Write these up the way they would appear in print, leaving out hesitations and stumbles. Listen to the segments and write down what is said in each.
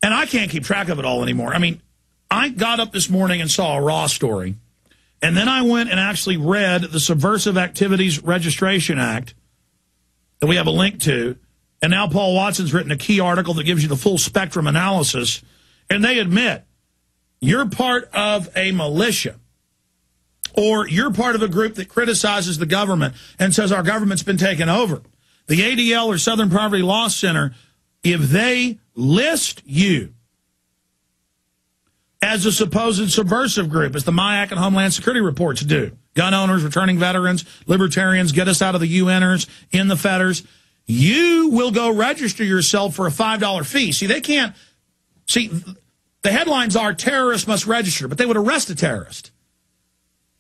And I can't keep track of it all anymore. I mean, I got up this morning and saw a Raw story, and then I went and actually read the Subversive Activities Registration Act that we have a link to, and now Paul Watson's written a key article that gives you the full spectrum analysis, and they admit you're part of a militia, or you're part of a group that criticizes the government and says our government's been taken over. The ADL or Southern Poverty Law Center, if they list you as a supposed subversive group, as the MIAC and Homeland Security reports do, gun owners, returning veterans, libertarians, get us out of the UNers, in the fetters, you will go register yourself for a $5 fee. See, they can't, see, the headlines are terrorists must register, but they would arrest a terrorist.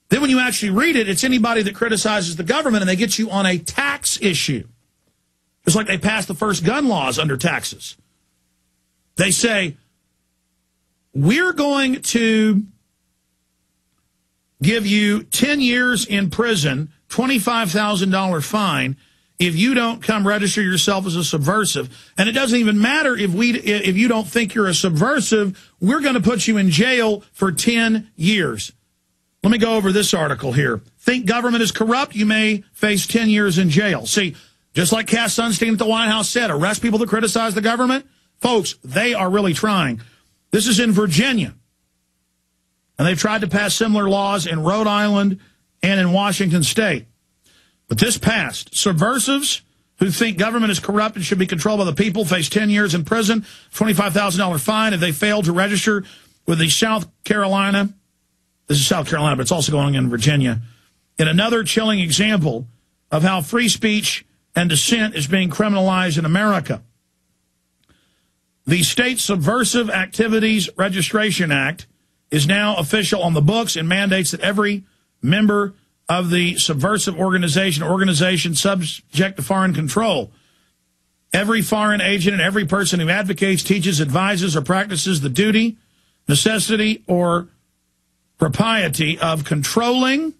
Then when you actually read it, it's anybody that criticizes the government, and they get you on a tax issue. It's like they passed the first gun laws under taxes. They say, we're going to give you 10 years in prison, $25,000 fine, if you don't come register yourself as a subversive. And it doesn't even matter if you don't think you're a subversive, we're going to put you in jail for 10 years. Let me go over this article here. Think government is corrupt? You may face 10 years in jail. See, just like Cass Sunstein at the White House said, arrest people that criticize the government. Folks, they are really trying. This is in Virginia. And they've tried to pass similar laws in Rhode Island and in Washington State. But this passed. Subversives who think government is corrupt and should be controlled by the people face 10 years in prison, $25,000 fine if they fail to register with the South Carolina. This is South Carolina, but it's also going in Virginia. In another chilling example of how free speech and dissent is being criminalized in America. The State Subversive Activities Registration Act is now official on the books and mandates that every member of the subversive organization subject to foreign control, every foreign agent and every person who advocates, teaches, advises, or practices the duty, necessity, or propriety of controlling,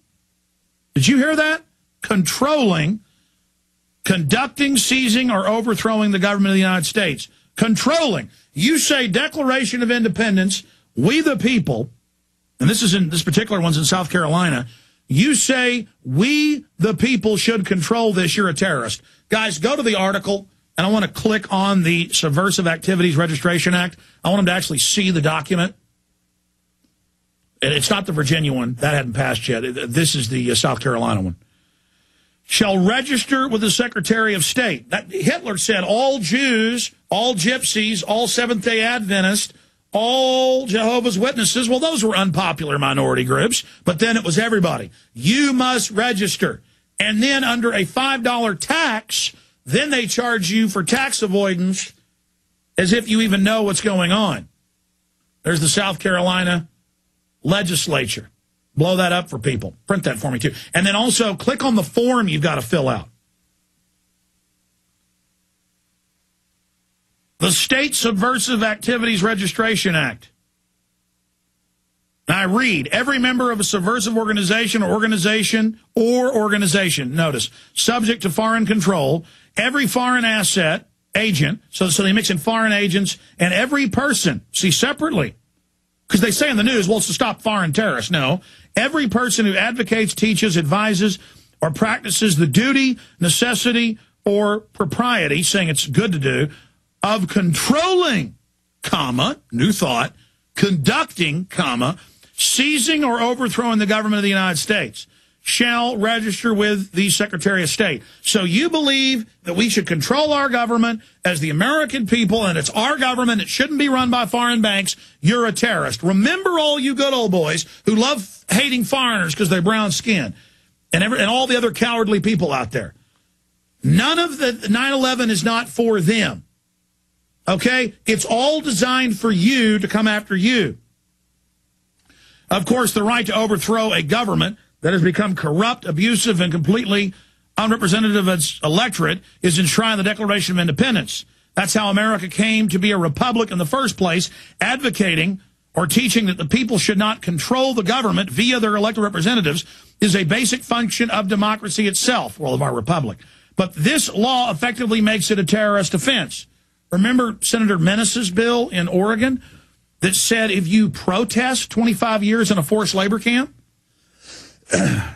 did you hear that? Controlling, conducting, seizing, or overthrowing the government of the United States. Controlling. You say Declaration of Independence, we the people, and this particular one's in South Carolina, you say we the people should control this, you're a terrorist. Guys, go to the article, and I want to click on the Subversive Activities Registration Act. I want them to actually see the document. And it's not the Virginia one. That hadn't passed yet. This is the South Carolina one. Shall register with the Secretary of State. Hitler said all Jews, all Gypsies, all Seventh-day Adventists, all Jehovah's Witnesses. Well, those were unpopular minority groups, but then it was everybody. You must register. And then under a $5 tax, then they charge you for tax avoidance as if you even know what's going on. There's the South Carolina legislature. Blow that up for people. Print that for me, too. And then also click on the form you've got to fill out. The State Subversive Activities Registration Act. Now I read, every member of a subversive organization, notice, subject to foreign control, every foreign agent, so they mix in foreign agents, and every person, see, separately, because they say in the news, well, it's to stop foreign terrorists. No, every person who advocates, teaches, advises, or practices the duty, necessity, or propriety, saying it's good to do, of controlling, comma, new thought, conducting, comma, seizing or overthrowing the government of the United States, shall register with the Secretary of State. So you believe that we should control our government as the American people, and it's our government, it shouldn't be run by foreign banks, you're a terrorist. Remember all you good old boys who love hating foreigners because they're brown skin, and all the other cowardly people out there. None of the 9/11 is not for them. Okay? It's all designed for you to come after you. Of course, the right to overthrow a government that has become corrupt, abusive, and completely unrepresentative of its electorate is enshrined in the Declaration of Independence. That's how America came to be a republic in the first place, advocating or teaching that the people should not control the government via their elected representatives is a basic function of democracy itself, well, of our republic. But this law effectively makes it a terrorist offense. Remember Senator Menace's bill in Oregon that said if you protest 25 years in a forced labor camp? Now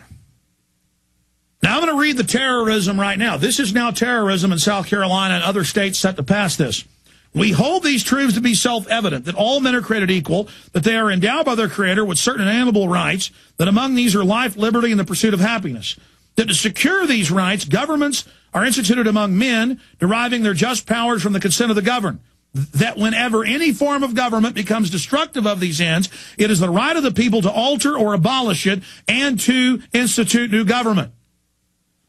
I'm going to read the terrorism right now. This is now terrorism in South Carolina and other states set to pass this. We hold these truths to be self-evident, that all men are created equal, that they are endowed by their Creator with certain inalienable rights, that among these are life, liberty, and the pursuit of happiness. That to secure these rights, governments are instituted among men, deriving their just powers from the consent of the governed. That whenever any form of government becomes destructive of these ends, it is the right of the people to alter or abolish it and to institute new government.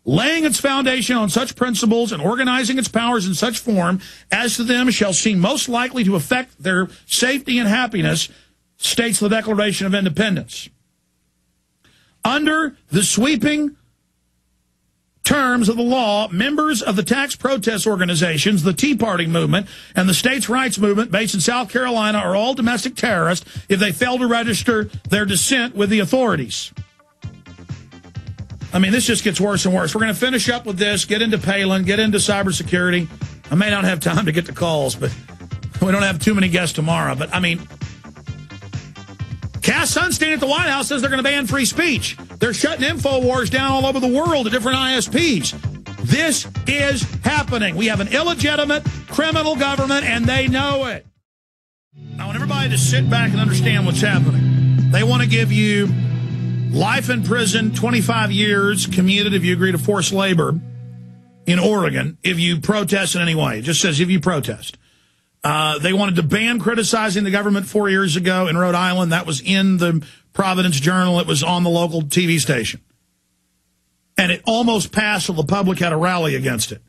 Laying its foundation on such principles and organizing its powers in such form as to them shall seem most likely to affect their safety and happiness, states the Declaration of Independence. Under the sweeping terms of the law, members of the tax protest organizations, the Tea Party movement, and the states' rights movement based in South Carolina are all domestic terrorists if they fail to register their dissent with the authorities. I mean, this just gets worse and worse. We're going to finish up with this, get into Palin, get into cybersecurity. I may not have time to get to calls, but we don't have too many guests tomorrow. But, I mean, Cass Sunstein at the White House says they're going to ban free speech. They're shutting InfoWars down all over the world at different ISPs. This is happening. We have an illegitimate criminal government, and they know it. I want everybody to sit back and understand what's happening. They want to give you life in prison, 25 years commuted if you agree to forced labor in Oregon if you protest in any way. It just says if you protest. They wanted to ban criticizing the government 4 years ago in Rhode Island. That was in the Providence Journal. It was on the local TV station. And it almost passed, so the public had a rally against it.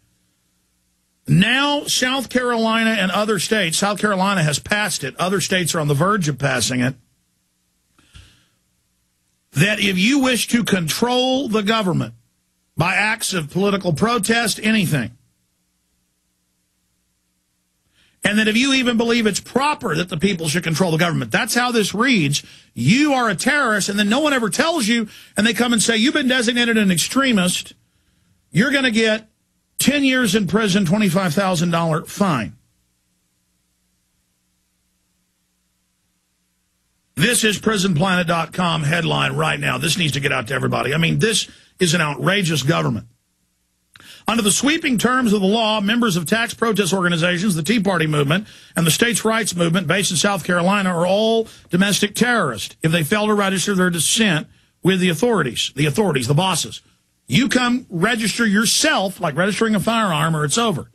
Now, South Carolina and other states, South Carolina has passed it. Other states are on the verge of passing it. That if you wish to control the government by acts of political protest, anything, and that if you even believe it's proper that the people should control the government, that's how this reads, you are a terrorist, and then no one ever tells you, and they come and say, you've been designated an extremist, you're going to get 10 years in prison, $25,000 fine. This is PrisonPlanet.com headline right now. This needs to get out to everybody. I mean, this is an outrageous government. Under the sweeping terms of the law, members of tax protest organizations, the Tea Party movement, and the states' rights movement based in South Carolina are all domestic terrorists if they fail to register their dissent with the authorities, the bosses. You come register yourself, like registering a firearm, or it's over.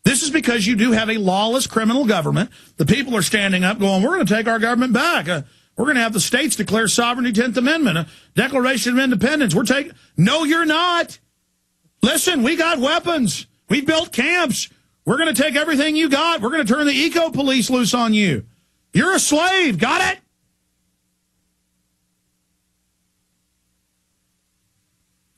This is because you do have a lawless criminal government. The people are standing up going, we're going to take our government back. We're going to have the states declare sovereignty, 10th Amendment, a Declaration of Independence. No, you're not. Listen, we got weapons. We built camps. We're going to take everything you got. We're going to turn the eco-police loose on you. You're a slave. Got it?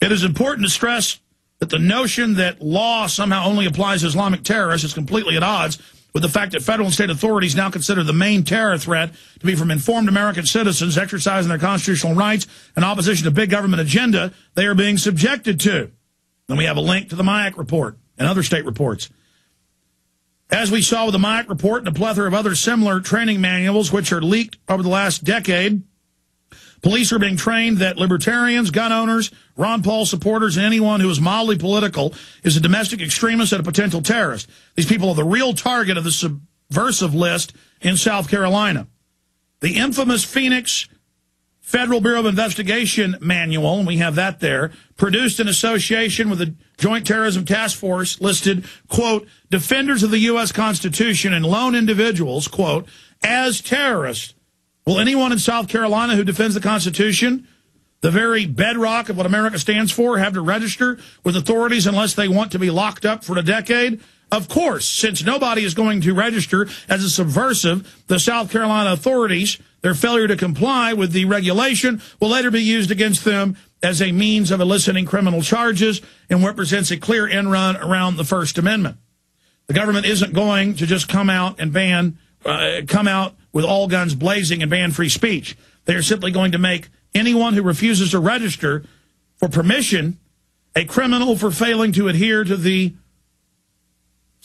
It is important to stress that the notion that law somehow only applies to Islamic terrorists is completely at odds with the fact that federal and state authorities now consider the main terror threat to be from informed American citizens exercising their constitutional rights in opposition to big government agenda they are being subjected to. Then we have a link to the MIAC report and other state reports. As we saw with the MIAC report and a plethora of other similar training manuals which are leaked over the last decade, police are being trained that libertarians, gun owners, Ron Paul supporters, and anyone who is mildly political is a domestic extremist and a potential terrorist. These people are the real target of the subversive list in South Carolina. The infamous Phoenix Federal Bureau of Investigation manual, and we have that there, produced in association with the Joint Terrorism Task Force, listed, quote, defenders of the U.S. Constitution and lone individuals, quote, as terrorists. Will anyone in South Carolina who defends the Constitution, the very bedrock of what America stands for, have to register with authorities unless they want to be locked up for a decade? Of course, since nobody is going to register as a subversive, the South Carolina authorities, their failure to comply with the regulation will later be used against them as a means of eliciting criminal charges and represents a clear end run around the First Amendment. The government isn't going to just come out and come out with all guns blazing and ban free speech. They are simply going to make anyone who refuses to register for permission a criminal for failing to adhere to the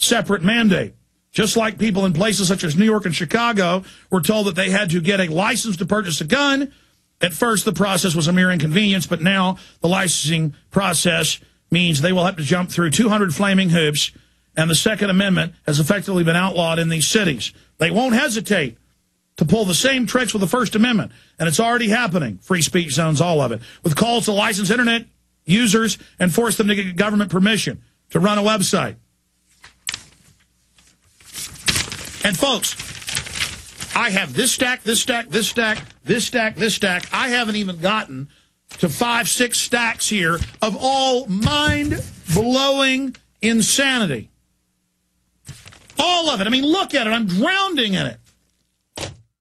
separate mandate. Just like people in places such as New York and Chicago were told that they had to get a license to purchase a gun. At first, the process was a mere inconvenience, but now the licensing process means they will have to jump through 200 flaming hoops, and the Second Amendment has effectively been outlawed in these cities. They won't hesitate to pull the same tricks with the First Amendment, and it's already happening. Free speech zones, all of it, with calls to license Internet users and force them to get government permission to run a website. And folks, I have this stack, this stack, this stack, this stack, this stack. I haven't even gotten to 5, 6 stacks here of all mind-blowing insanity. All of it. I mean, look at it. I'm drowning in it.